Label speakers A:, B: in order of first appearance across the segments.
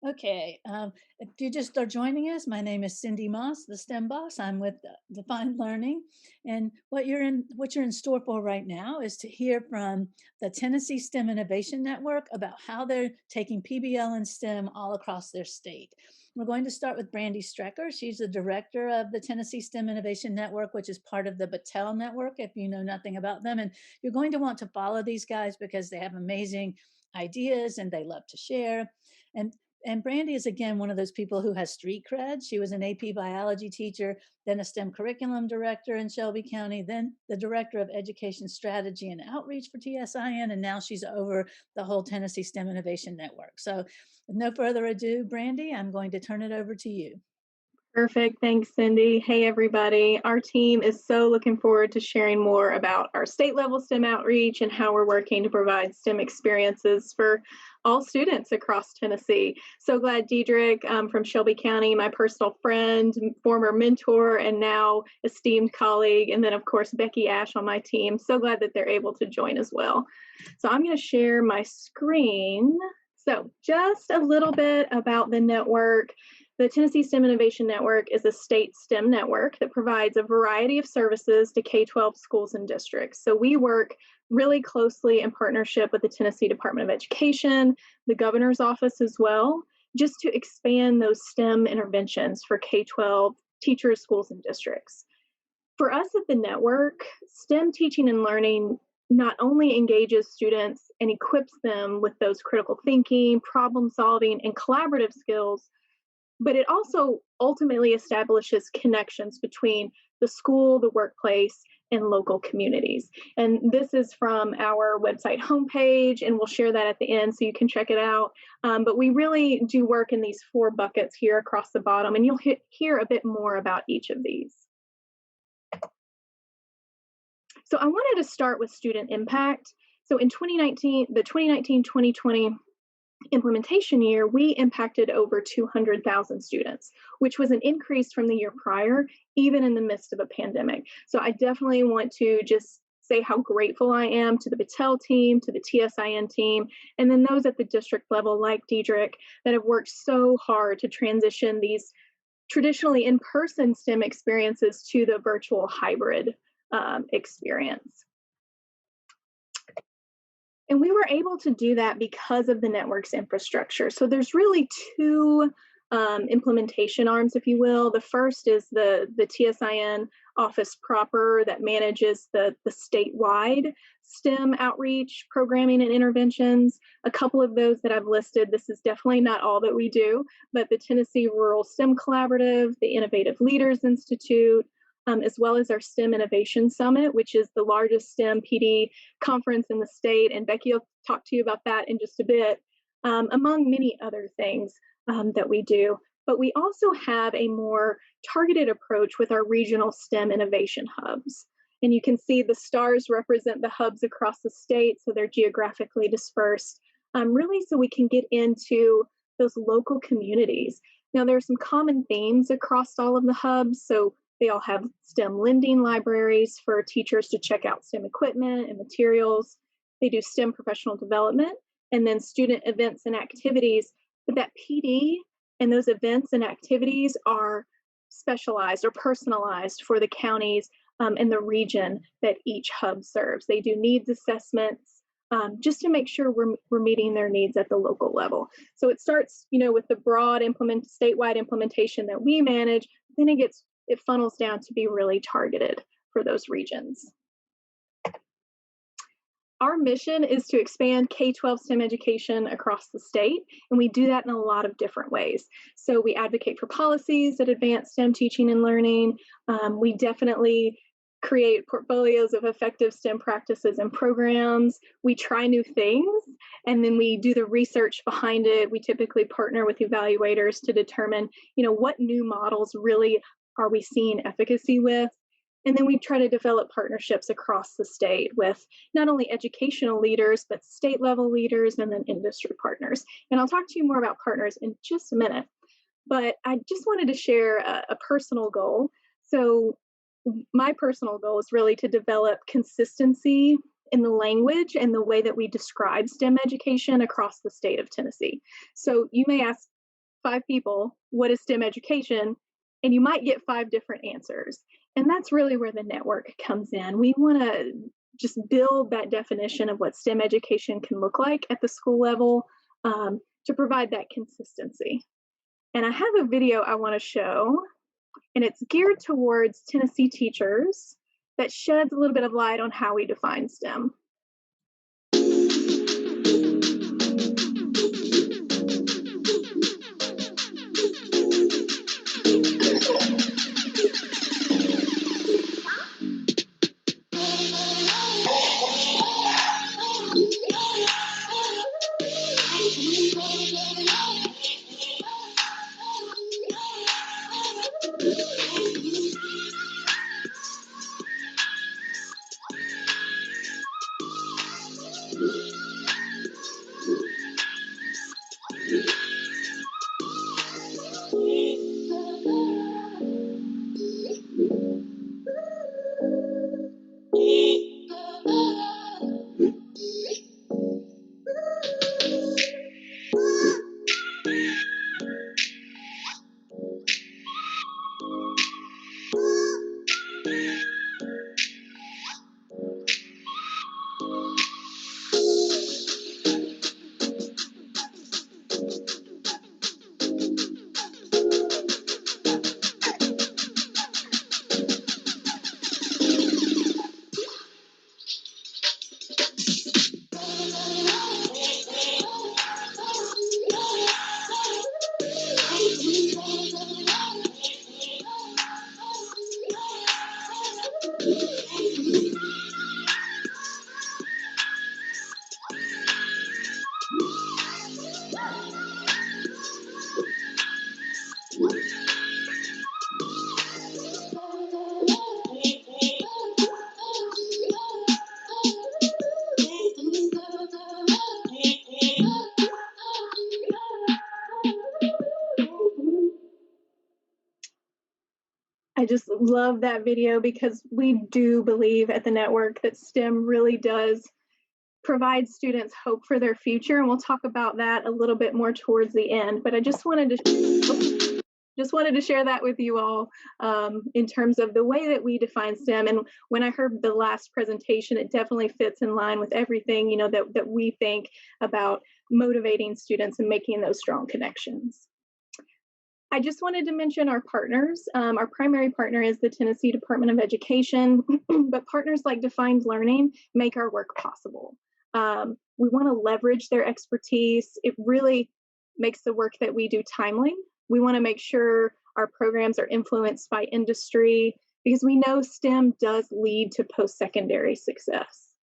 A: Okay, if you just are joining us, my name is Cindy Moss, the STEM boss. I'm with Defined Learning, and what you're in store for right now is to hear from the Tennessee STEM Innovation Network about how they're taking PBL and STEM all across their state. We're going to start with Brandy Strecker. She's the director of the Tennessee STEM Innovation Network, which is part of the Battelle Network, if you know nothing about them. And you're going to want to follow these guys because they have amazing ideas and they love to share. And and Brandy is again one of those people who has street cred. She was an AP biology teacher, then a STEM curriculum director in Shelby County, then the director of education strategy and outreach for TSIN, and now she's over the whole Tennessee STEM Innovation Network. So, with no further ado, Brandy, I'm going to turn it over to you.
B: Perfect. Thanks, Cindy. Hey, everybody. Our team is so looking forward to sharing more about our state level STEM outreach and how we're working to provide STEM experiences for all students across Tennessee. So glad Diedrich from Shelby County, my personal friend, former mentor, and now esteemed colleague, and then, of course, Becky Ash on my team. So glad that they're able to join as well. So I'm going to share my screen. So just a little bit about the network. The Tennessee STEM Innovation Network is a state STEM network that provides a variety of services to K-12 schools and districts. So we work really closely in partnership with the Tennessee Department of Education, the governor's office as well, just to expand those STEM interventions for K-12 teachers, schools, and districts. For us at the network, STEM teaching and learning not only engages students and equips them with those critical thinking, problem solving, and collaborative skills, but it also ultimately establishes connections between the school, the workplace, and local communities. And this is from our website homepage, and we'll share that at the end so you can check it out. But we really do work in these 4 buckets here across the bottom, and you'll hear a bit more about each of these. So I wanted to start with student impact. So in 2019, the 2019-2020 implementation year, we impacted over 200,000 students, which was an increase from the year prior, even in the midst of a pandemic. So I definitely want to just say how grateful I am to the Battelle team, to the TSIN team, and then those at the district level like Diedrich that have worked so hard to transition these traditionally in-person STEM experiences to the virtual hybrid experience. And we were able to do that because of the network's infrastructure. So there's really 2 implementation arms, if you will. The first is the TSIN office proper that manages the statewide STEM outreach, programming, and interventions. A couple of those that I've listed, this is definitely not all that we do, but the Tennessee Rural STEM Collaborative, the Innovative Leaders Institute, as well as our STEM Innovation Summit, which is the largest STEM PD conference in the state. And Becky will talk to you about that in just a bit, among many other things that we do. But we also have a more targeted approach with our regional STEM innovation hubs. And you can see the stars represent the hubs across the state, so they're geographically dispersed, really so we can get into those local communities. Now, there are some common themes across all of the hubs. So they all have STEM lending libraries for teachers to check out STEM equipment and materials. They do STEM professional development and then student events and activities. But that PD and those events and activities are specialized or personalized for the counties and the region that each hub serves. They do needs assessments just to make sure we're meeting their needs at the local level. So it starts, with the broad statewide implementation that we manage, then it funnels down to be really targeted for those regions. Our mission is to expand K-12 STEM education across the state, and we do that in a lot of different ways. So we advocate for policies that advance STEM teaching and learning. We definitely create portfolios of effective STEM practices and programs. We try new things, and then we do the research behind it. We typically partner with evaluators to determine, what new models really are we seeing efficacy with? And then we try to develop partnerships across the state with not only educational leaders, but state level leaders and then industry partners. And I'll talk to you more about partners in just a minute. But I just wanted to share a personal goal. So my personal goal is really to develop consistency in the language and the way that we describe STEM education across the state of Tennessee. So you may ask, 5 people, what is STEM education? And you might get 5 different answers. And that's really where the network comes in. We want to just build that definition of what STEM education can look like at the school level, to provide that consistency. And I have a video I want to show, and it's geared towards Tennessee teachers that sheds a little bit of light on how we define STEM. I just love that video because we do believe at the network that STEM really does provide students hope for their future, and we'll talk about that a little bit more towards the end. But I just wanted to share that with you all, in terms of the way that we define STEM. And when I heard the last presentation, it definitely fits in line with everything that we think about motivating students and making those strong connections. I just wanted to mention our partners. Our primary partner is the Tennessee Department of Education, but partners like Defined Learning make our work possible. We want to leverage their expertise. It really makes the work that we do timely. We want to make sure our programs are influenced by industry because we know STEM does lead to post-secondary success.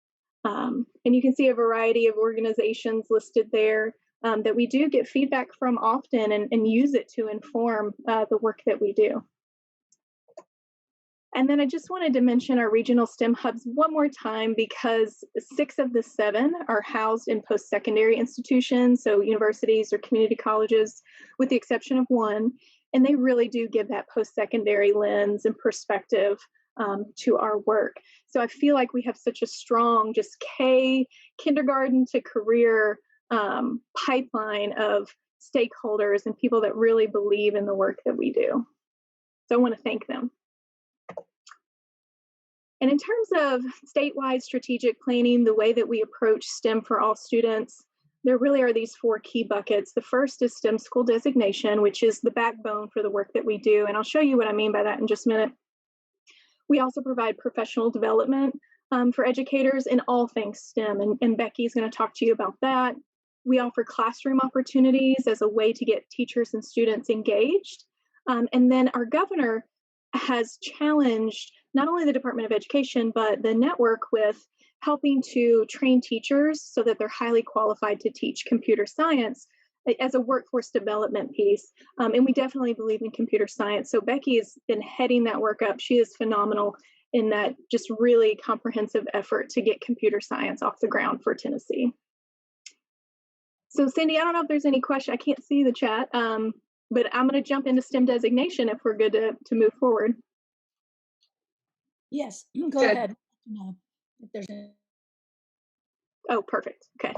B: And you can see a variety of organizations listed there that we do get feedback from often and use it to inform the work that we do. And then I just wanted to mention our regional STEM hubs one more time because 6 of the 7 are housed in post-secondary institutions, so universities or community colleges, with the exception of 1. And they really do give that post-secondary lens and perspective to our work. So I feel like we have such a strong, just kindergarten to career pipeline of stakeholders and people that really believe in the work that we do. So I want to thank them. And in terms of statewide strategic planning, the way that we approach STEM for all students, there really are these 4 key buckets. The first is STEM school designation, which is the backbone for the work that we do. And I'll show you what I mean by that in just a minute. We also provide professional development for educators in all things STEM, and Becky's going to talk to you about that. We offer classroom opportunities as a way to get teachers and students engaged. And then our governor has challenged not only the Department of Education, but the network with helping to train teachers so that they're highly qualified to teach computer science as a workforce development piece. And we definitely believe in computer science. So Becky has been heading that work up. She is phenomenal in that just really comprehensive effort to get computer science off the ground for Tennessee. So Cindy, I don't know if there's any question. I can't see the chat, but I'm going to jump into STEM designation if we're good to move forward.
A: Yes, go ahead. If there's any.
B: Oh, perfect. Okay.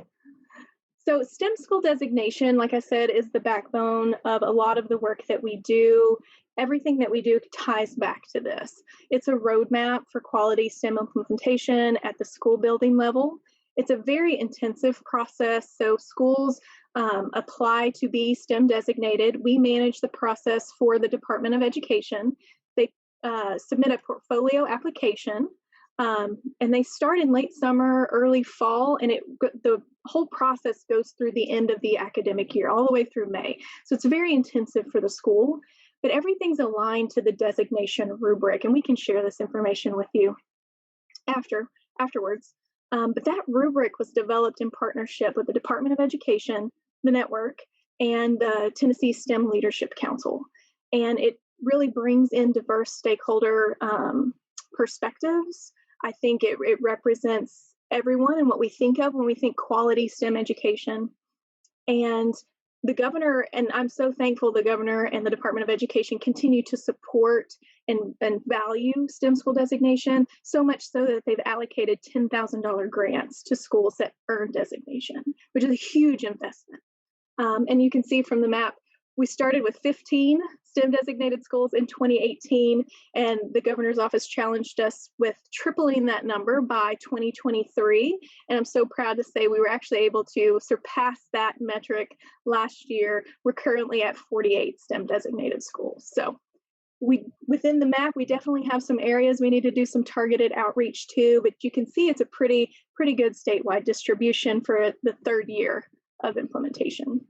B: So STEM school designation, like I said, is the backbone of a lot of the work that we do. Everything that we do ties back to this. It's a roadmap for quality STEM implementation at the school building level. It's a very intensive process. So schools apply to be STEM designated. We manage the process for the Department of Education. They submit a portfolio application, and they start in late summer, early fall, and the whole process goes through the end of the academic year, all the way through May. So it's very intensive for the school, but everything's aligned to the designation rubric, and we can share this information with you afterwards. But that rubric was developed in partnership with the Department of Education, the network, and the Tennessee STEM Leadership Council. And it really brings in diverse stakeholder perspectives. I think it represents everyone and what we think of when we think quality STEM education. And the governor, and I'm so thankful the governor and the Department of Education continue to support and value STEM school designation, so much so that they've allocated $10,000 grants to schools that earn designation, which is a huge investment. And you can see from the map, we started with 15 STEM designated schools in 2018, and the governor's office challenged us with tripling that number by 2023. And I'm so proud to say we were actually able to surpass that metric last year. We're currently at 48 STEM designated schools. So within the map, we definitely have some areas we need to do some targeted outreach to, but you can see it's a pretty good statewide distribution for the third year of implementation.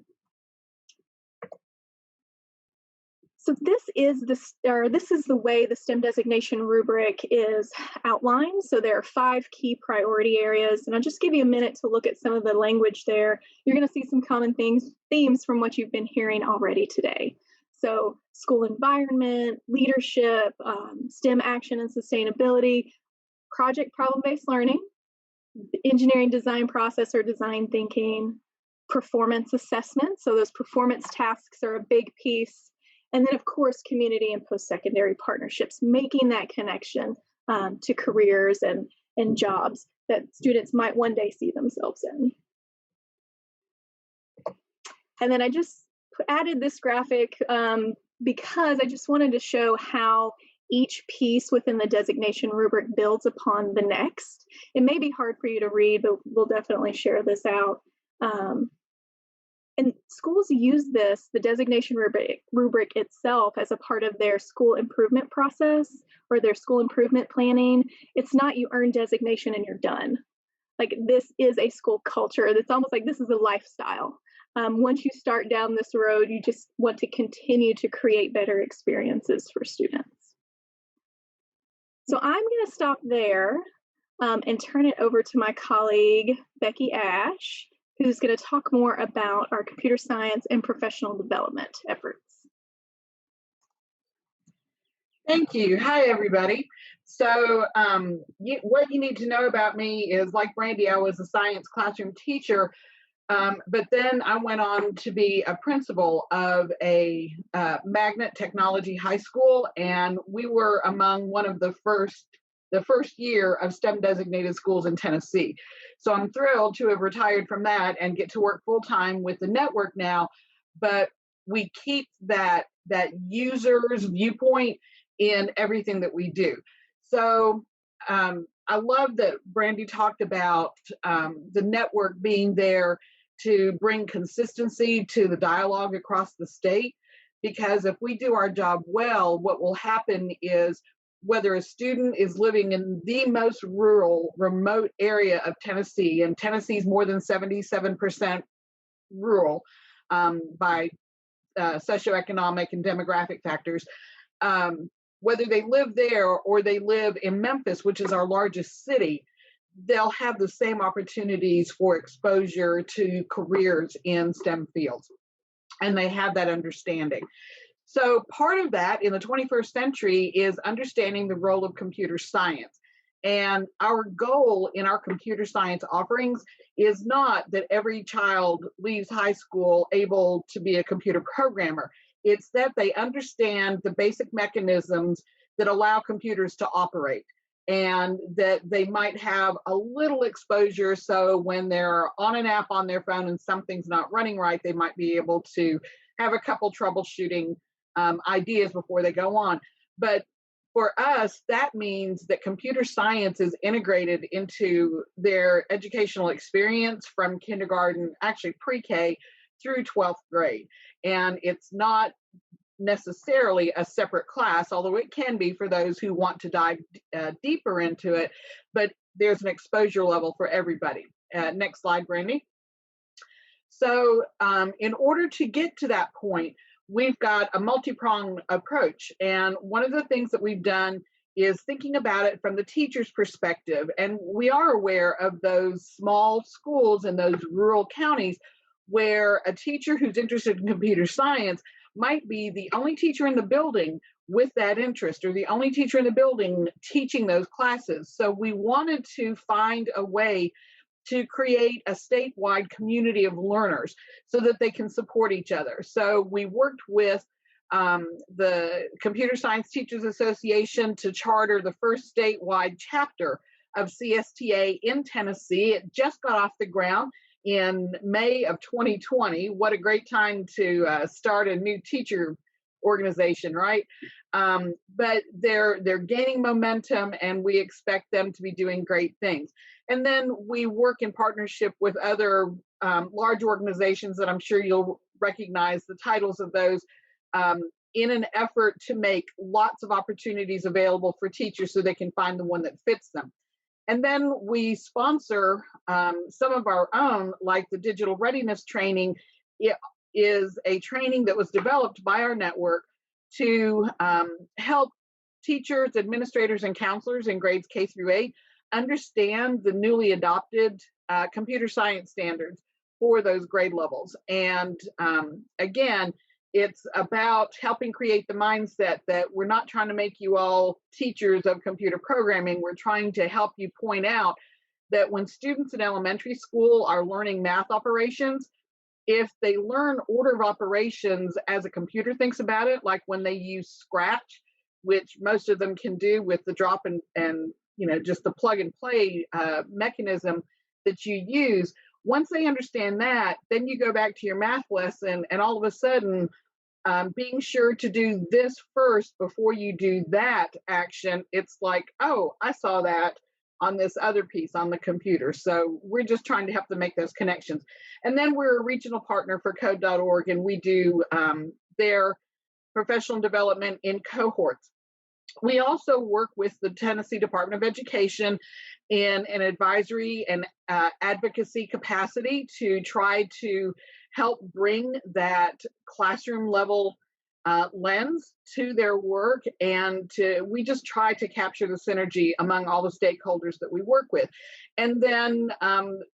B: So this is the way the STEM designation rubric is outlined. So there are 5 key priority areas, and I'll just give you a minute to look at some of the language there. You're going to see some common themes from what you've been hearing already today. So school environment, leadership, STEM action and sustainability, project problem-based learning, engineering design process or design thinking, performance assessment. So those performance tasks are a big piece. And then, of course, community and post-secondary partnerships, making that connection to careers and jobs that students might one day see themselves in. And then I just added this graphic because I just wanted to show how each piece within the designation rubric builds upon the next. It may be hard for you to read, but we'll definitely share this out. And schools use the designation rubric itself as a part of their school improvement process or their school improvement planning. It's not you earn designation and you're done. Like, this is a school culture. It's almost like this is a lifestyle. Once you start down this road, you just want to continue to create better experiences for students. So I'm going to stop there and turn it over to my colleague, Becky Ash, who's going to talk more about our computer science and professional development efforts.
C: Thank you. Hi, everybody. So what you need to know about me is, like Brandy, I was a science classroom teacher, but then I went on to be a principal of a magnet technology high school, and we were among one of the first year of STEM designated schools in Tennessee. So I'm thrilled to have retired from that and get to work full time with the network now, but we keep that user's viewpoint in everything that we do. So I love that Brandy talked about the network being there to bring consistency to the dialogue across the state, because if we do our job well, what will happen is, whether a student is living in the most rural, remote area of Tennessee, and Tennessee is more than 77% rural by socioeconomic and demographic factors, whether they live there or they live in Memphis, which is our largest city, they'll have the same opportunities for exposure to careers in STEM fields, and they have that understanding. So part of that in the 21st century is understanding the role of computer science. And our goal in our computer science offerings is not that every child leaves high school able to be a computer programmer. It's that they understand the basic mechanisms that allow computers to operate. and that they might have a little exposure. So when they're on an app on their phone and something's not running right, they might be able to have a couple troubleshooting ideas before they go on. But for us, that means that computer science is integrated into their educational experience from kindergarten, actually pre-K through 12th grade. And it's not necessarily a separate class, although it can be for those who want to dive deeper into it, but there's an exposure level for everybody. Next slide, Brandy. So in order to get to that point, we've got a multi-pronged approach. And one of the things that we've done is thinking about it from the teacher's perspective. And we are aware of those small schools in those rural counties where a teacher who's interested in computer science might be the only teacher in the building with that interest, or the only teacher in the building teaching those classes. So we wanted to find a way to create a statewide community of learners so that they can support each other. So we worked with the Computer Science Teachers Association to charter the first statewide chapter of CSTA in Tennessee. It just got off the ground in May of 2020. What a great time to start a new teacher organization, right? But they're gaining momentum, and we expect them to be doing great things. And then we work in partnership with other large organizations that I'm sure you'll recognize the titles of those, in an effort to make lots of opportunities available for teachers so they can find the one that fits them. And then we sponsor some of our own, like the digital readiness training. It is a training that was developed by our network to help teachers, administrators, and counselors in grades K through 8 understand the newly adopted computer science standards for those grade levels. And again, it's about helping create the mindset that we're not trying to make you all teachers of computer programming. We're trying to help you point out that when students in elementary school are learning math operations, if they learn order of operations as a computer thinks about it, like when they use Scratch, which most of them can do with the drop and just the plug and play mechanism that you use. Once they understand that, then you go back to your math lesson, and all of a sudden, being sure to do this first before you do that action, it's like, oh, I saw that on this other piece on the computer. So we're just trying to help them make those connections. And then we're a regional partner for code.org, and we do their professional development in cohorts. We also work with the Tennessee Department of Education in an advisory and advocacy capacity to try to help bring that classroom level lens to their work, and we just try to capture the synergy among all the stakeholders that we work with. And then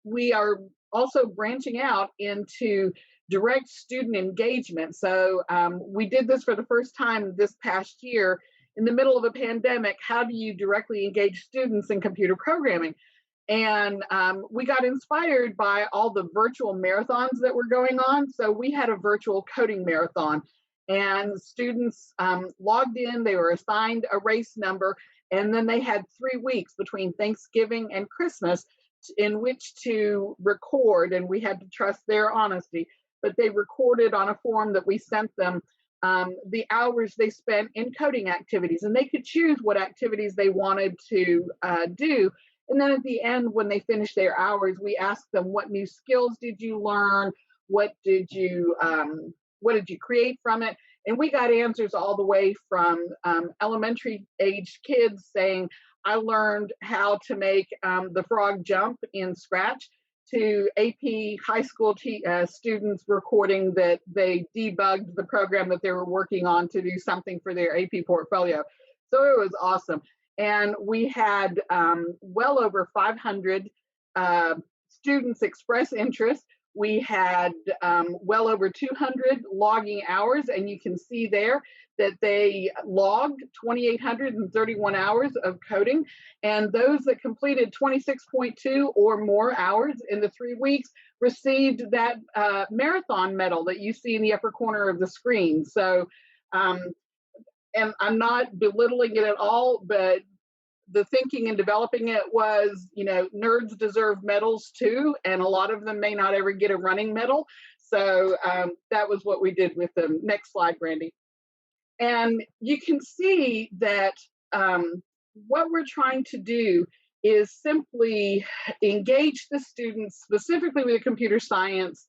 C: we are also branching out into direct student engagement. So we did this for the first time this past year in the middle of a pandemic. How do you directly engage students in computer programming? And we got inspired by all the virtual marathons that were going on. So we had a virtual coding marathon, and students logged in, they were assigned a race number, and then they had 3 weeks between Thanksgiving and Christmas in which to record, and we had to trust their honesty, but they recorded on a form that we sent them the hours they spent in coding activities, and they could choose what activities they wanted to do. And then at the end, when they finished their hours, we asked them, what new skills did you learn? What did you create from it? And we got answers all the way from elementary age kids saying, I learned how to make the frog jump in Scratch, to AP high school students recording that they debugged the program that they were working on to do something for their AP portfolio. So it was awesome. And we had well over 500 students express interest. We had well over 200 logging hours, and you can see there that they logged 2,831 hours of coding. And those that completed 26.2 or more hours in the 3 weeks received that marathon medal that you see in the upper corner of the screen. So, and I'm not belittling it at all, but the thinking in developing it was, nerds deserve medals too, and a lot of them may not ever get a running medal. So that was what we did with them. Next slide, Brandy. And you can see that what we're trying to do is simply engage the students specifically with a computer science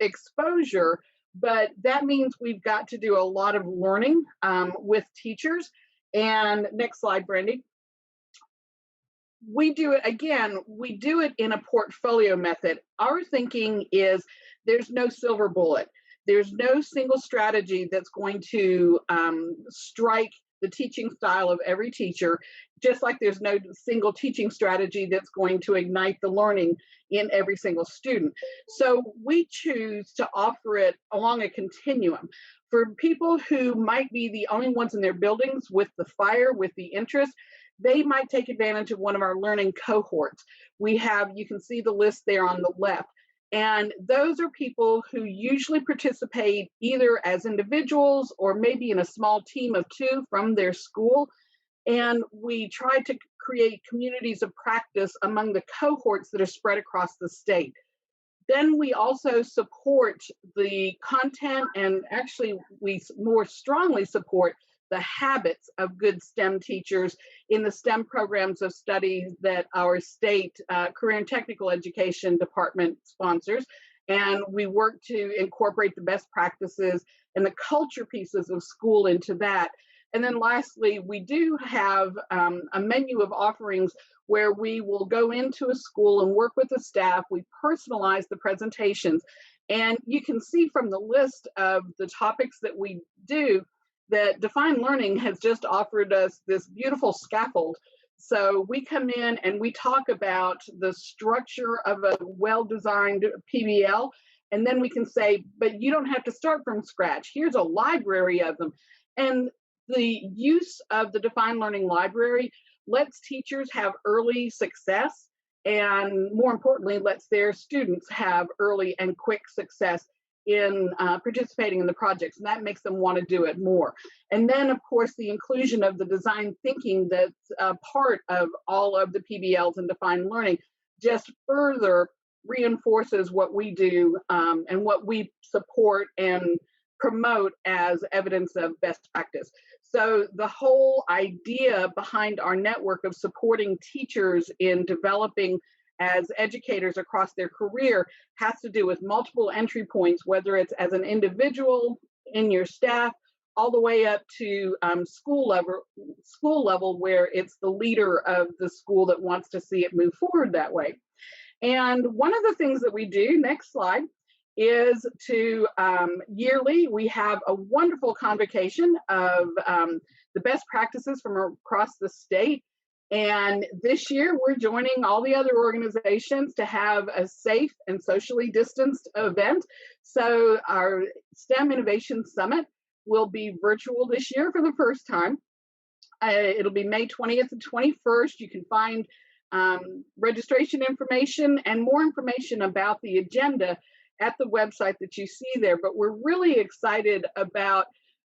C: exposure, but that means we've got to do a lot of learning with teachers. And next slide, Brandy. We do it in a portfolio method. Our thinking is there's no silver bullet. There's no single strategy that's going to strike the teaching style of every teacher, just like there's no single teaching strategy that's going to ignite the learning in every single student. So we choose to offer it along a continuum. For people who might be the only ones in their buildings with the fire, with the interest, they might take advantage of one of our learning cohorts. You can see the list there on the left. And those are people who usually participate either as individuals or maybe in a small team of 2 from their school. And we try to create communities of practice among the cohorts that are spread across the state. Then we also support the content, and actually we more strongly support the habits of good STEM teachers in the STEM programs of study that our state career and technical education department sponsors. And we work to incorporate the best practices and the culture pieces of school into that. And then lastly, we do have a menu of offerings where we will go into a school and work with the staff. We personalize the presentations. And you can see from the list of the topics that we do that Defined Learning has just offered us this beautiful scaffold. So we come in and we talk about the structure of a well-designed PBL, and then we can say, but you don't have to start from scratch. Here's a library of them. And the use of the Defined Learning Library lets teachers have early success, and more importantly, lets their students have early and quick success in participating in the projects, and that makes them want to do it more. And then, of course, the inclusion of the design thinking that's a part of all of the PBLs and Defined Learning just further reinforces what we do and what we support and promote as evidence of best practice. So the whole idea behind our network of supporting teachers in developing as educators across their career has to do with multiple entry points, whether it's as an individual in your staff, all the way up to school level where it's the leader of the school that wants to see it move forward that way. And one of the things that we do, next slide, is to yearly, we have a wonderful convocation of the best practices from across the state. And this year, we're joining all the other organizations to have a safe and socially distanced event. So our STEM Innovation Summit will be virtual this year for the first time. It'll be May 20th and 21st. You can find registration information and more information about the agenda at the website that you see there. But we're really excited about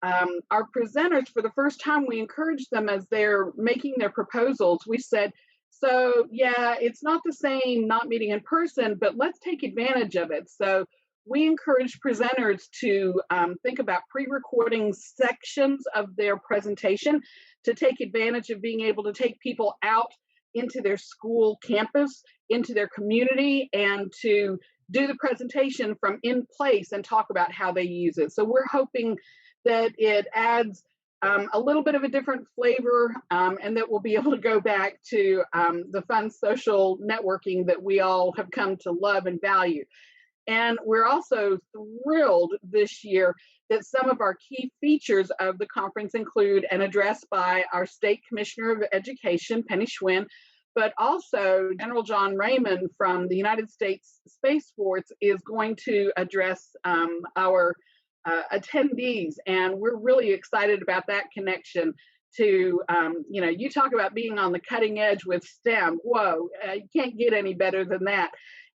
C: our presenters. For the first time, we encouraged them as they're making their proposals. We said, so yeah, it's not the same not meeting in person, but let's take advantage of it. So we encourage presenters to think about pre-recording sections of their presentation to take advantage of being able to take people out into their school campus, into their community, and to do the presentation from in place and talk about how they use it. So we're hoping that it adds a little bit of a different flavor and that we'll be able to go back to the fun social networking that we all have come to love and value. And we're also thrilled this year that some of our key features of the conference include an address by our State Commissioner of Education, Penny Schwinn, but also General John Raymond from the United States Space Force is going to address our attendees, and we're really excited about that connection to, you talk about being on the cutting edge with STEM. Whoa, you can't get any better than that.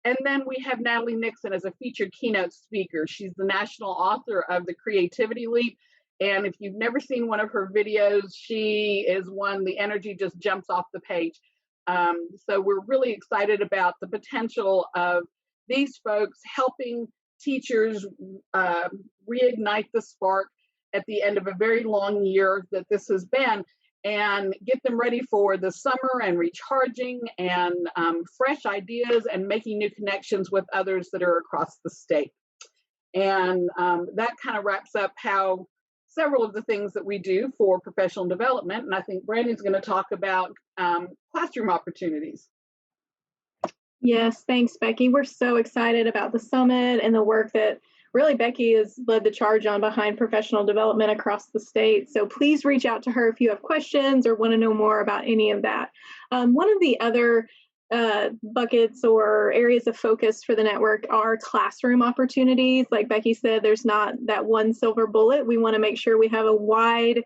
C: And then we have Natalie Nixon as a featured keynote speaker. She's the national author of The Creativity Leap, And if you've never seen one of her videos, she is one, the energy just jumps off the page. So we're really excited about the potential of these folks helping teachers uh, reignite the spark at the end of a very long year that this has been, and get them ready for the summer and recharging and fresh ideas and making new connections with others that are across the state. And that kind of wraps up how several of the things that we do for professional development. And I think Brandon's going to talk about classroom opportunities.
B: Yes, thanks, Becky. We're so excited about the summit and the work that really Becky has led the charge on behind professional development across the state. So please reach out to her if you have questions or want to know more about any of that. One of the other buckets or areas of focus for the network are classroom opportunities. Like Becky said, there's not that one silver bullet. We want to make sure we have a wide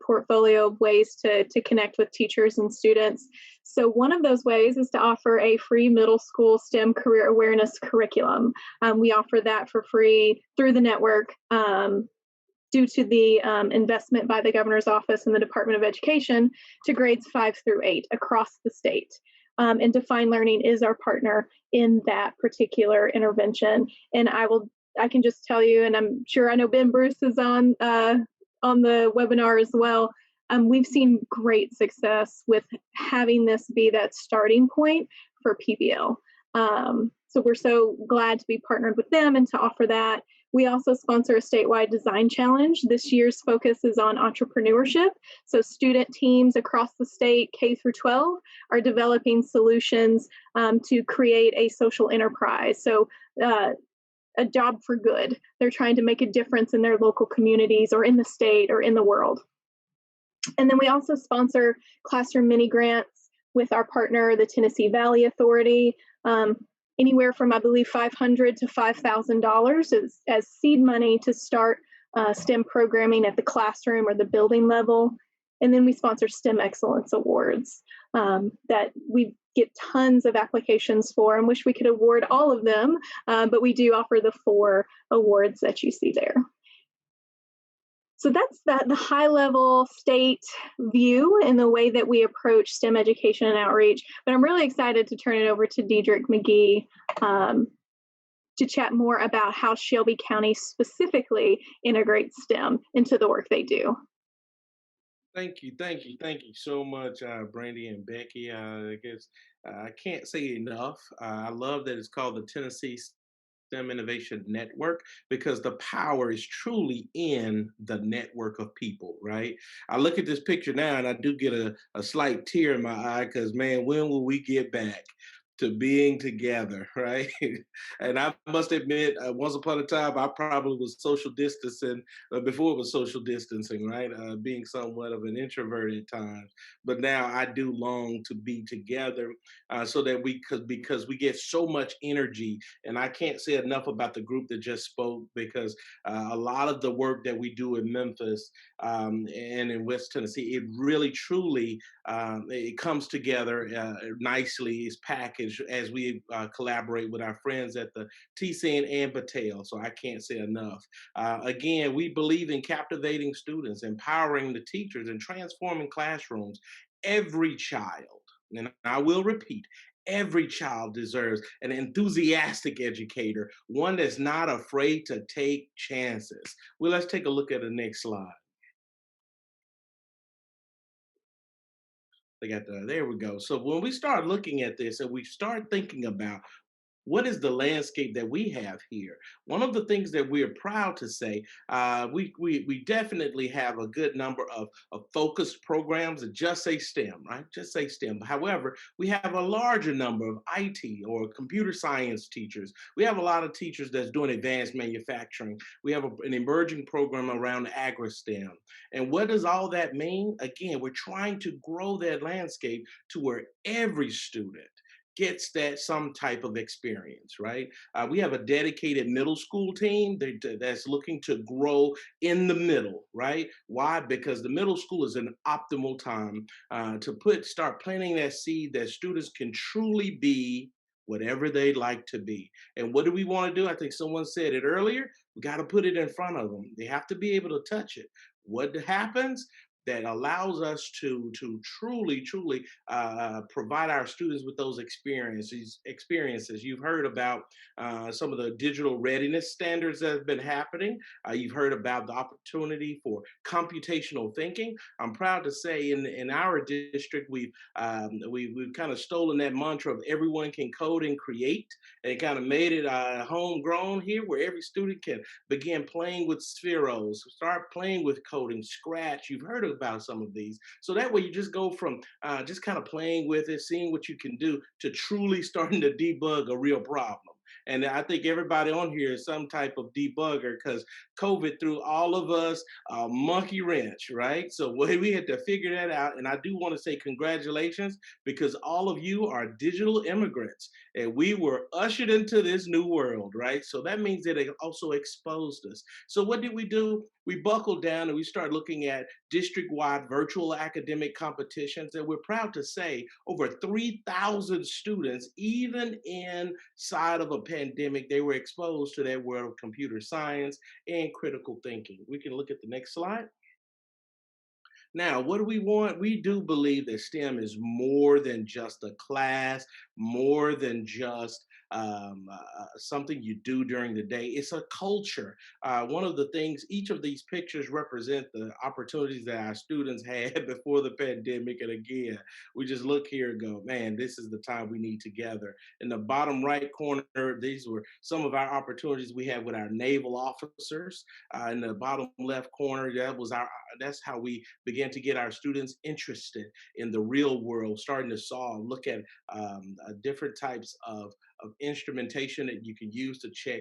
B: portfolio of ways to connect with teachers and students. So one of those ways is to offer a free middle school STEM career awareness curriculum. We offer that for free through the network. Due to the investment by the governor's office and the Department of Education to grades 5 through 8 across the state. And Define Learning is our partner in that particular intervention. And I can just tell you, and I'm sure I know Ben Bruce is on the webinar as well. We've seen great success with having this be that starting point for PBL. So we're so glad to be partnered with them and to offer that. We also sponsor a statewide design challenge. This year's focus is on entrepreneurship. So student teams across the state, K through 12, are developing solutions to create a social enterprise. So a job for good. They're trying to make a difference in their local communities or in the state or in the world. And then we also sponsor classroom mini grants with our partner, the Tennessee Valley Authority. Anywhere from, I believe, $500 to $5,000 as seed money to start STEM programming at the classroom or the building level. And then we sponsor STEM Excellence Awards that we get tons of applications for and wish we could award all of them, but we do offer the 4 awards that you see there. So that's the high level state view and the way that we approach STEM education and outreach. But I'm really excited to turn it over to Diedrich McGee to chat more about how Shelby County specifically integrates STEM into the work they do.
D: Thank you so much, Brandy and Becky. I guess I can't say enough. I love that it's called the Tennessee STEM Innovation Network because the power is truly in the network of people, right? I look at this picture now and I do get a slight tear in my eye because, man, when will we get back to being together, right? And I must admit, once upon a time, I probably was social distancing before it was social distancing, right? Being somewhat of an introvert at times, but now I do long to be together so that we could, because we get so much energy. And I can't say enough about the group that just spoke because a lot of the work that we do in Memphis and in West Tennessee, it really truly it comes together nicely, is packaged as we collaborate with our friends at the TCN and Battelle. So I can't say enough. Again, we believe in captivating students, empowering the teachers, and transforming classrooms. Every child, and I will repeat, every child deserves an enthusiastic educator, one that's not afraid to take chances. Well, let's take a look at the next slide. There we go. So when we start looking at this and we start thinking about what is the landscape that we have here? One of the things that we're proud to say, we definitely have a good number of focused programs that just say STEM, right? Just say STEM. However, we have a larger number of IT or computer science teachers. We have a lot of teachers that's doing advanced manufacturing. We have an emerging program around agri-STEM. And what does all that mean? Again, we're trying to grow that landscape to where every student gets that some type of experience, right? We have a dedicated middle school team that's looking to grow in the middle, right? Why? Because the middle school is an optimal time to start planting that seed that students can truly be whatever they like to be. And what do we want to do? I think someone said it earlier. We got to put it in front of them. They have to be able to touch it. What happens? That allows us to truly provide our students with those experiences. You've heard about some of the digital readiness standards that have been happening. You've heard about the opportunity for computational thinking. I'm proud to say in our district we've kind of stolen that mantra of everyone can code and create, and kind of made it homegrown here, where every student can begin playing with spheros, start playing with coding, Scratch. You've heard about some of these. So that way you just go from just kind of playing with it, seeing what you can do, to truly starting to debug a real problem. And I think everybody on here is some type of debugger, because COVID threw all of us a monkey wrench, right? So we had to figure that out. And I do want to say congratulations, because all of you are digital immigrants and we were ushered into this new world, right? So that means that it also exposed us. So what did we do? We buckled down and we started looking at district-wide virtual academic competitions. And we're proud to say over 3,000 students, even inside of a pandemic, they were exposed to that world of computer science and critical thinking. We can look at the next slide. Now, what do we want? We do believe that STEM is more than just a class, more than just something you do during the day. It's a culture. One of the things, each of these pictures represent the opportunities that our students had before the pandemic. And again, we just look here and go, man, this is the time we need together. In the bottom right corner, these were some of our opportunities we had with our naval officers. In the bottom left corner, that's how we began to get our students interested in the real world, starting to look at different types of instrumentation that you can use to check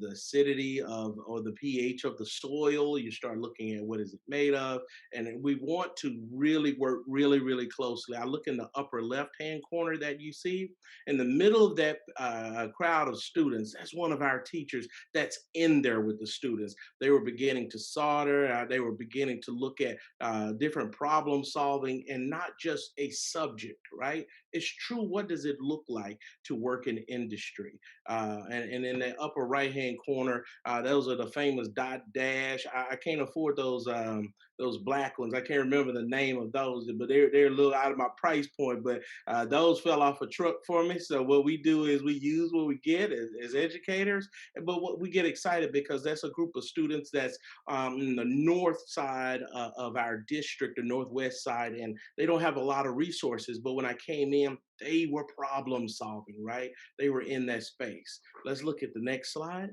D: the acidity of or the pH of the soil. You start looking at what is it made of, and we want to really work really closely. I look in the upper left hand corner that you see in the middle of that crowd of students. That's one of our teachers that's in there with the students. They were beginning to solder. They were beginning to look at different problem solving, and not just a subject, right? It's true. What does it look like to work in industry? And in the upper right hand corner, those are the famous dot dash. I can't afford those black ones. I can't remember the name of those, but they're a little out of my price point. But those fell off a truck for me. So what we do is we use what we get as educators. But what we get excited because that's a group of students that's in the north side of our district, the northwest side, and they don't have a lot of resources. But when I came in, they were problem solving, right? They were in that space. Let's look at the next slide.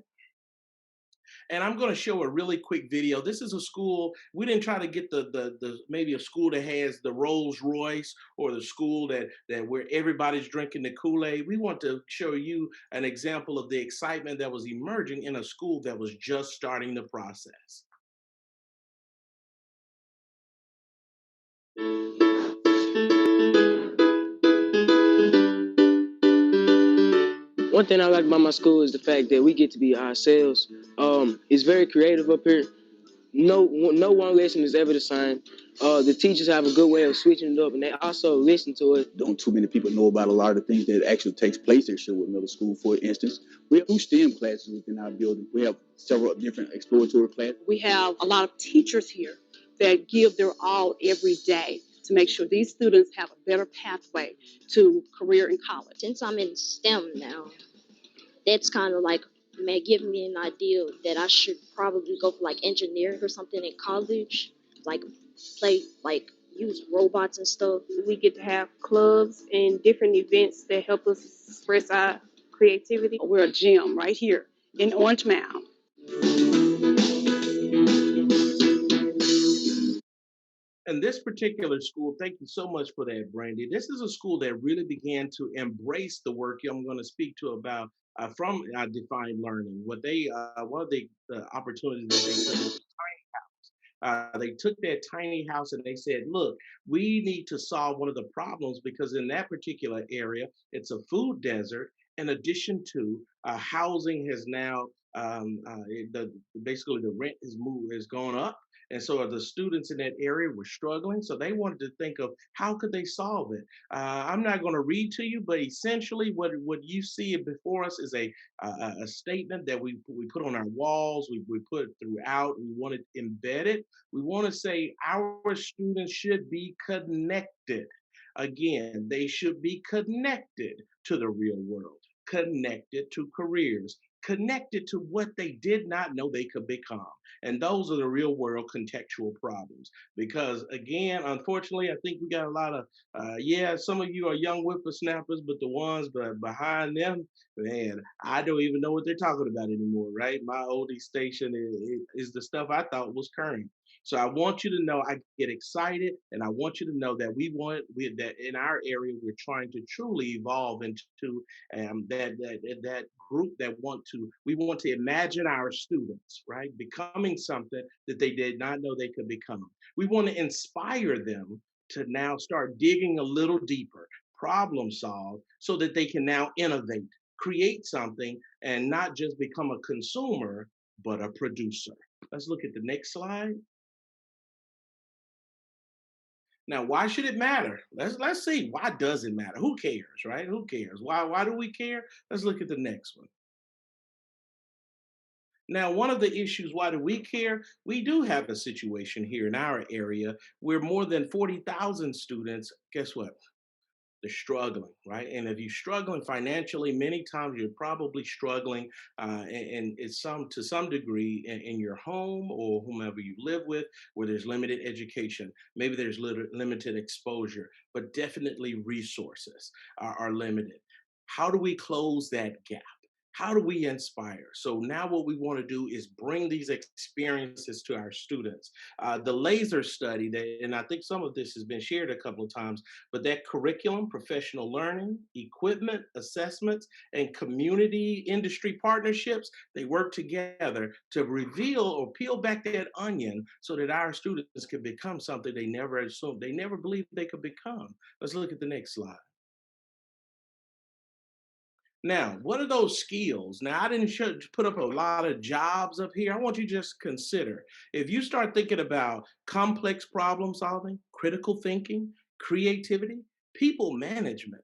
D: And I'm going to show a really quick video. This is a school. We didn't try to get the maybe a school that has the Rolls Royce, or the school that where everybody's drinking the Kool-Aid. We want to show you an example of the excitement that was emerging in a school that was just starting the process.
E: One thing I like about my school is the fact that we get to be ourselves. It's very creative up here. No one lesson is ever the same. The teachers have a good way of switching it up, and they also listen to it.
F: Don't too many people know about a lot of the things that actually takes place at Sherwood Middle School. For instance, we have 2 STEM classes within our building. We have several different exploratory classes.
G: We have a lot of teachers here that give their all every day to make sure these students have a better pathway to career in college.
H: Since I'm in STEM now, that's kind of like giving me an idea that I should probably go for like engineering or something in college, like play like use robots and stuff.
I: We get to have clubs and different events that help us express our creativity.
G: We're a gym right here in Orange Mound.
D: And this particular school, thank you so much for that, Brandy. This is a school that really began to embrace the work I'm going to speak to about from Defined Learning. One of the opportunities that they took was they took that tiny house and they said, look, we need to solve one of the problems, because in that particular area, it's a food desert. In addition to housing has now, basically the rent has gone up. And so the students in that area were struggling. So they wanted to think of how could they solve it. I'm not going to read to you, but essentially what you see before us is a statement that we put on our walls, we put throughout, we want it embedded. We want to say our students should be connected. Again, they should be connected to the real world, connected to careers, connected to what they did not know they could become. And those are the real world contextual problems. Because again, unfortunately, I think we got a lot of, yeah, some of you are young whippersnappers, but the ones behind them, man, I don't even know what they're talking about anymore, right? My oldie station is the stuff I thought was current. So I want you to know I get excited, and I want you to know that that in our area we're trying to truly evolve into that group that we want to imagine our students, right, becoming something that they did not know they could become. We want to inspire them to now start digging a little deeper, problem solve, so that they can now innovate, create something, and not just become a consumer, but a producer. Let's look at the next slide. Now, why should it matter? Let's see. Why does it matter? Who cares, right? Who cares? Why do we care? Let's look at the next one. Now, one of the issues, why do we care? We do have a situation here in our area where more than 40,000 students, guess what? They're struggling, right? And if you're struggling financially, many times you're probably struggling, and it's some to some degree in your home or whomever you live with, where there's limited education, maybe there's limited exposure, but definitely resources are limited. How do we close that gap? How do we inspire? So now what we want to do is bring these experiences to our students. The laser study, and I think some of this has been shared a couple of times, but that curriculum, professional learning, equipment, assessments, and community industry partnerships, they work together to reveal or peel back that onion so that our students can become something they never assumed, they never believed they could become. Let's look at the next slide. Now, what are those skills? Now, I didn't put up a lot of jobs up here. I want you to just consider if you start thinking about complex problem solving, critical thinking, creativity, people management,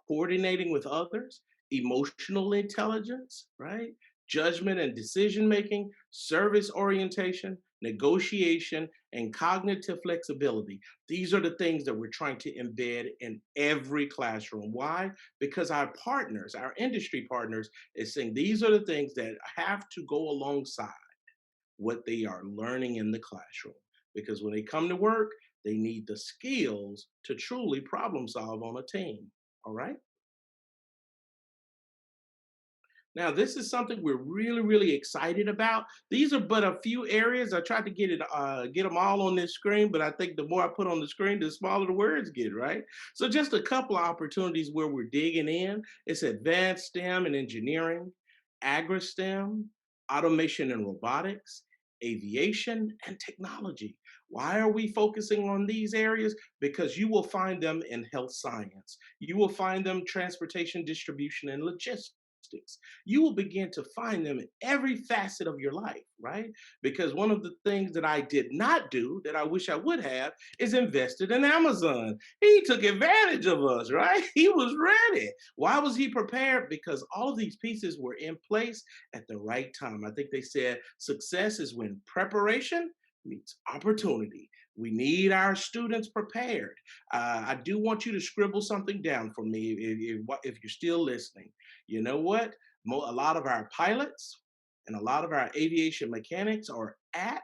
D: coordinating with others, emotional intelligence, right? Judgment and decision making, service orientation, negotiation, and cognitive flexibility. These are the things that we're trying to embed in every classroom. Why? Because our partners, our industry partners, is saying these are the things that have to go alongside what they are learning in the classroom. Because when they come to work, they need the skills to truly problem solve on a team. All right. Now, this is something we're really, really excited about. These are but a few areas. I tried to get them all on this screen, but I think the more I put on the screen, the smaller the words get, right? So, just a couple of opportunities where we're digging in. It's advanced STEM and engineering, agri-STEM, automation and robotics, aviation, and technology. Why are we focusing on these areas? Because you will find them in health science. You will find them transportation, distribution, and logistics. You will begin to find them in every facet of your life, right? Because one of the things that I did not do that I wish I would have is invested in Amazon. He took advantage of us, right? He was ready. Why was he prepared? Because all of these pieces were in place at the right time. I think they said success is when preparation meets opportunity. We need our students prepared. I do want you to scribble something down for me if you're still listening. You know what? A lot of our pilots and a lot of our aviation mechanics are at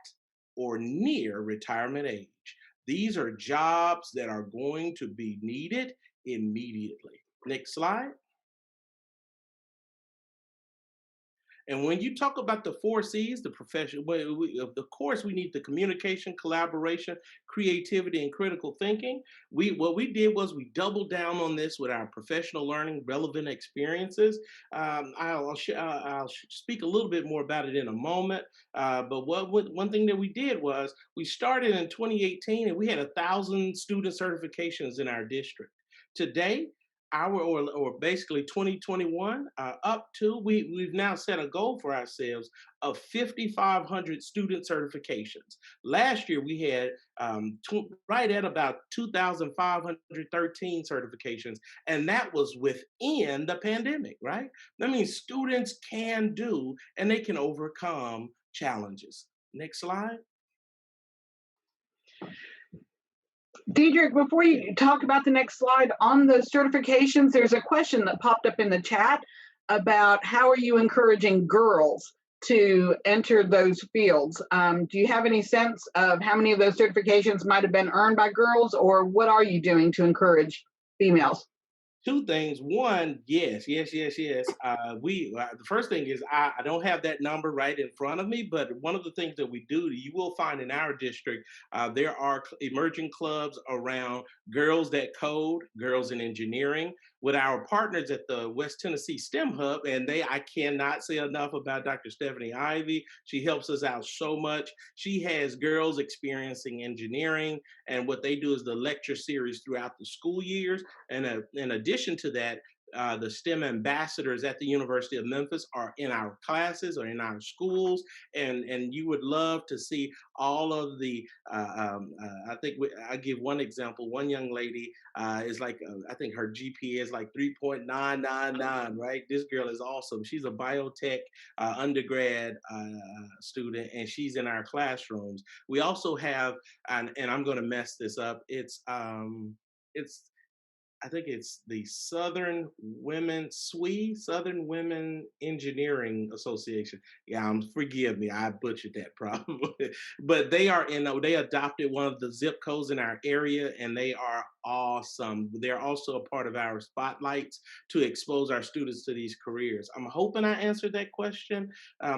D: or near retirement age. These are jobs that are going to be needed immediately. Next slide. And when you talk about the four C's, the profession, of course, we need the communication, collaboration, creativity, and critical thinking. What we did was we doubled down on this with our professional learning, relevant experiences. I'll speak a little bit more about it in a moment. But one thing that we did was we started in 2018, and we had 1,000 student certifications in our district. Today, or basically 2021 up to we've now set a goal for ourselves of 5,500 student certifications. Last year we had right at about 2,513 certifications, and that was within the pandemic. Right, that means students can do and they can overcome challenges. Next slide.
C: Diedrich, before you talk about the next slide, on the certifications, there's a question that popped up in the chat about how are you encouraging girls to enter those fields? Do you have any sense of how many of those certifications might have been earned by girls, or what are you doing to encourage females?
D: Two things. One, yes, yes, yes, yes. We the first thing is I don't have that number right in front of me, but one of the things that we do, you will find in our district, there are emerging clubs around girls that code, girls in engineering, with our partners at the West Tennessee STEM Hub, and I cannot say enough about Dr. Stephanie Ivy. She helps us out so much. She has girls experiencing engineering, and what they do is the lecture series throughout the school years. And in addition to that, the STEM ambassadors at the University of Memphis are in our classes or in our schools, and you would love to see all of the. I think I give one example. One young lady is like I think her GPA is like 3.999. Right, this girl is awesome. She's a biotech undergrad student, and she's in our classrooms. We also have, and I'm going to mess this up. It's I think it's the Southern Women Engineering Association. Yeah, forgive me, I butchered that probably. But they are they adopted one of the zip codes in our area, and they are awesome. They're also a part of our spotlights to expose our students to these careers. I'm hoping I answered that question.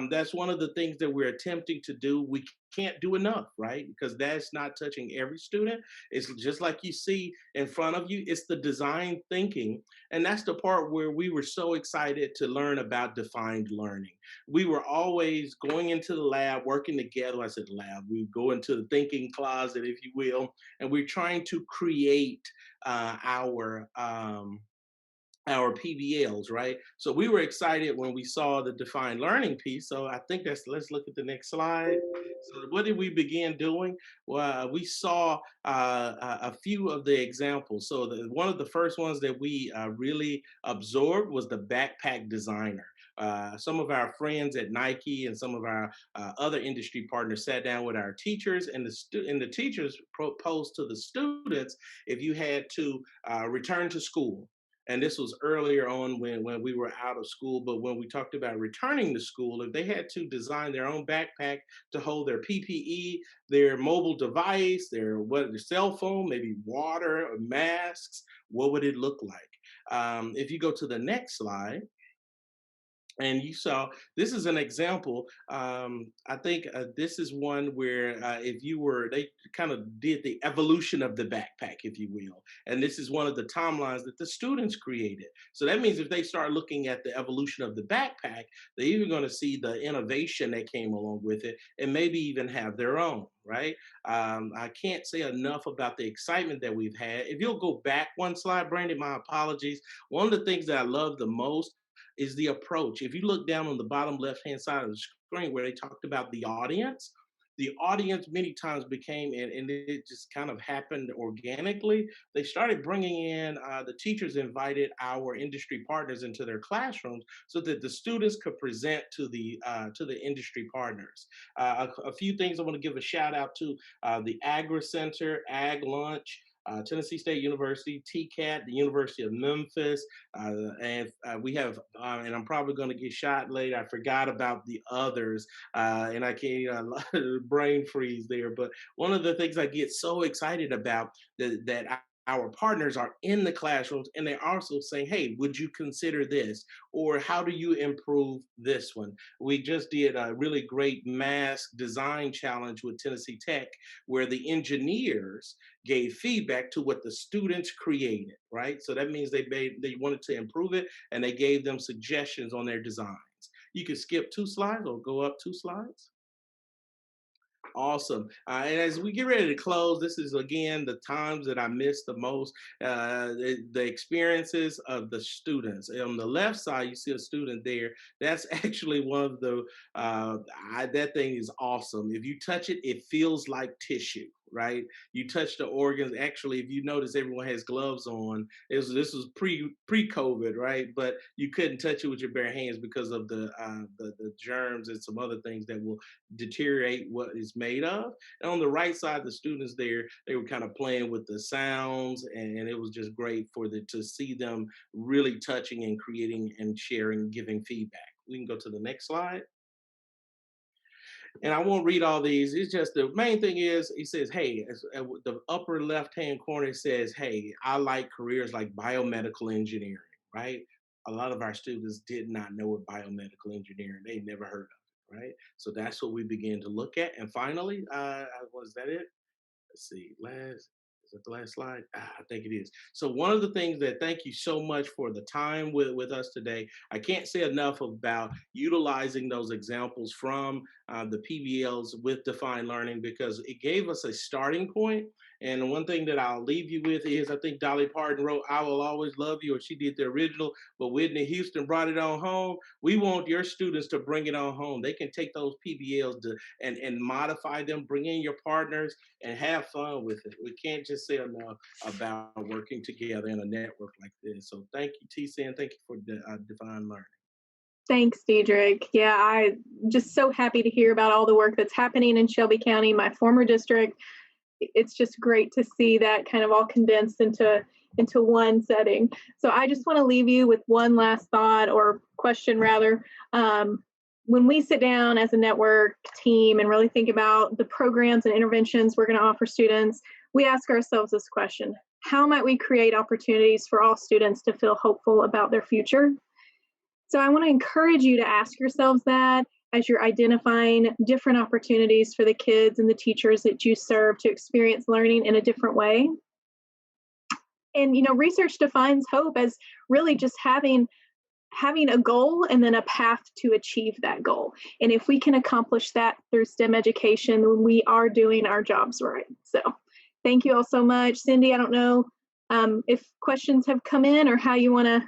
D: That's one of the things that we're attempting to do. We can't do enough, right? Because that's not touching every student. It's just like you see in front of you, it's the design thinking. And that's the part where we were so excited to learn about defined learning. We were always going into the lab, working together. I said lab, we go into the thinking closet, if you will, and we're trying to create our PBLs, right? So we were excited when we saw the defined learning piece. So I think let's look at the next slide. So what did we begin doing? Well, we saw a few of the examples. So one of the first ones that we really absorbed was the backpack designer. Some of our friends at Nike and some of our other industry partners sat down with our teachers, and the teachers proposed to the students if you had to return to school, and this was earlier on when we were out of school, but when we talked about returning to school, if they had to design their own backpack to hold their PPE, their mobile device, their cell phone, maybe water or masks, what would it look like? If you go to the next slide, and you saw this is an example. I think this is one where if you were, they kind of did the evolution of the backpack, if you will. And this is one of the timelines that the students created. So that means if they start looking at the evolution of the backpack, they're even going to see the innovation that came along with it and maybe even have their own, right? I can't say enough about the excitement that we've had. If you'll go back one slide, Brandon, my apologies. One of the things that I love the most is the approach. If you look down on the bottom left hand side of the screen where they talked about the audience many times became, and it just kind of happened organically. They started bringing in the teachers invited our industry partners into their classrooms so that the students could present to the industry partners. A few things I want to give a shout out to: the Agri Center, Ag Lunch. Tennessee State University, TCAT, the University of Memphis, and we have, and I'm probably going to get shot later. I forgot about the others, and I can't brain freeze there. But one of the things I get so excited about that our partners are in the classrooms and they're also saying, hey, would you consider this? Or how do you improve this one? We just did a really great mask design challenge with Tennessee Tech where the engineers gave feedback to what the students created, right? So that means they wanted to improve it and they gave them suggestions on their designs. You can skip 2 slides or go up 2 slides. Awesome. And as we get ready to close, this is again the times that I miss the most, the experiences of the students. On the left side, you see a student there. That's actually one of the, that thing is awesome. If you touch it, it feels like tissue, right? You touch the organs. Actually, if you notice, everyone has gloves on. This was pre COVID, right? But you couldn't touch it with your bare hands because of the germs and some other things that will deteriorate what it's made of. And on the right side, the students there, they were kind of playing with the sounds, and it was just great to see them really touching and creating and sharing, giving feedback. We can go to the next slide. And I won't read all these. It's just the main thing is he says, hey, the upper left hand corner says, hey, I like careers like biomedical engineering, right? A lot of our students did not know what biomedical engineering, they never heard of it, right? So that's what we begin to look at. And finally, was that it? Let's see, is that the last slide? I think it is. So one of the things that thank you so much for the time with us today. I can't say enough about utilizing those examples from the PBLs with defined learning because it gave us a starting point. And one thing that I'll leave you with is I think Dolly Parton wrote, I Will Always Love You, or she did the original, but Whitney Houston brought it on home. We want your students to bring it on home. They can take those PBLs and modify them, bring in your partners, and have fun with it. We can't just say enough about working together in a network like this. So thank you, TC, and thank you for Divine Learning.
B: Thanks, Diedrich. Yeah, I'm just so happy to hear about all the work that's happening in Shelby County, my former district. It's just great to see that kind of all condensed into one setting. So I just want to leave you with one last thought or question rather. When we sit down as a network team and really think about the programs and interventions we're going to offer students, we ask ourselves this question: how might we create opportunities for all students to feel hopeful about their future? So I want to encourage you to ask yourselves that as you're identifying different opportunities for the kids and the teachers that you serve to experience learning in a different way. And research defines hope as really just having a goal and then a path to achieve that goal. And if we can accomplish that through STEM education, we are doing our jobs right. So thank you all so much. Cindy, I don't know if questions have come in or how you want to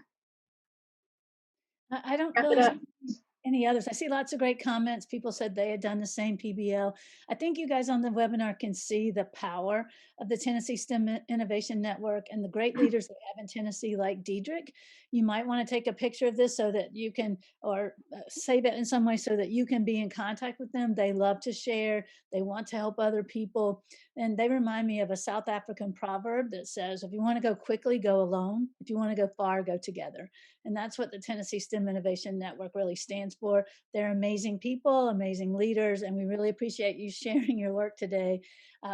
A: I don't
B: wrap it
A: really
B: up.
A: see any others. I see lots of great comments. People said they had done the same PBL. I think you guys on the webinar can see the power of the Tennessee STEM Innovation Network and the great leaders they have in Tennessee, like Diedrich. You might want to take a picture of this so that you can, or save it in some way so that you can be in contact with them. They love to share. They want to help other people. And they remind me of a South African proverb that says, if you want to go quickly, go alone. If you want to go far, go together. And that's what the Tennessee STEM Innovation Network really stands for. They're amazing people, amazing leaders, and we really appreciate you sharing your work today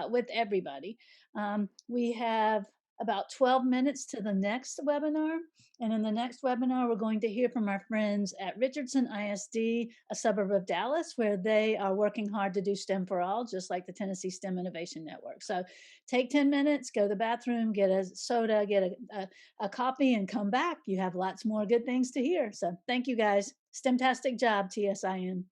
A: with everybody. We have about 12 minutes to the next webinar. And in the next webinar, we're going to hear from our friends at Richardson ISD, a suburb of Dallas, where they are working hard to do STEM for all, just like the Tennessee STEM Innovation Network. So take 10 minutes, go to the bathroom, get a soda, get a copy, and come back. You have lots more good things to hear. So thank you guys. STEMtastic job, TSIN.